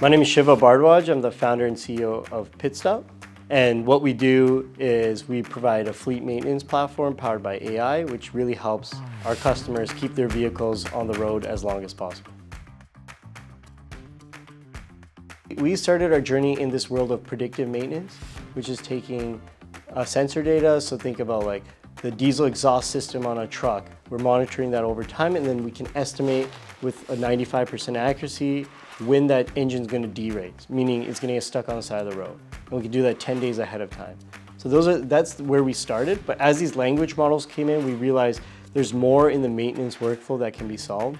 My name is Shiva Bhardwaj. I'm the founder and CEO of Pitstop. And what we do is we provide a fleet maintenance platform powered by AI, which really helps our customers keep their vehicles on the road as long as possible. We started our journey in this world of predictive maintenance, which is taking sensor data. So think about like the diesel exhaust system on a truck. We're monitoring that over time, and then we can estimate with a 95% accuracy when that engine's going to derate, meaning it's going to get stuck on the side of the road. And we can do that 10 days ahead of time. So that's where we started. But as these language models came in, we realized there's more in the maintenance workflow that can be solved.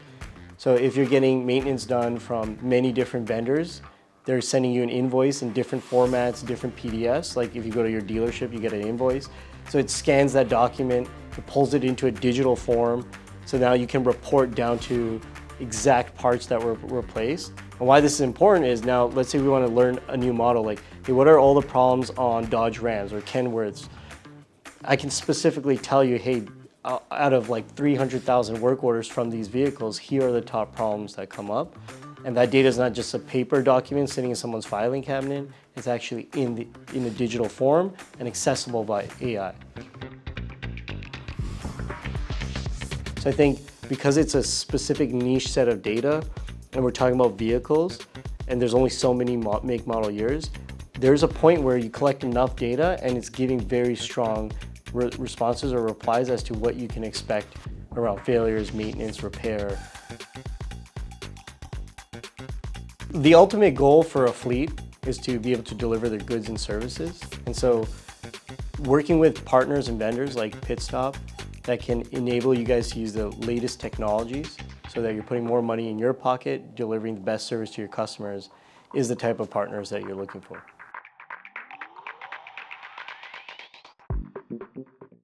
So if you're getting maintenance done from many different vendors, they're sending you an invoice in different formats, different PDFs. Like if you go to your dealership, you get an invoice. So it scans that document, it pulls it into a digital form. So now you can report down to exact parts that were replaced. And why this is important is now, let's say we want to learn a new model, like, hey, what are all the problems on Dodge Rams or Kenworths? I can specifically tell you, hey, out of like 300,000 work orders from these vehicles, here are the top problems that come up. And that data is not just a paper document sitting in someone's filing cabinet, it's actually in a digital form and accessible by AI. So I think because it's a specific niche set of data, and we're talking about vehicles, and there's only so many make model years, there's a point where you collect enough data and it's giving very strong responses or replies as to what you can expect around failures, maintenance, repair. The ultimate goal for a fleet is to be able to deliver their goods and services. And so working with partners and vendors like Pitstop that can enable you guys to use the latest technologies so that you're putting more money in your pocket, delivering the best service to your customers is the type of partners that you're looking for.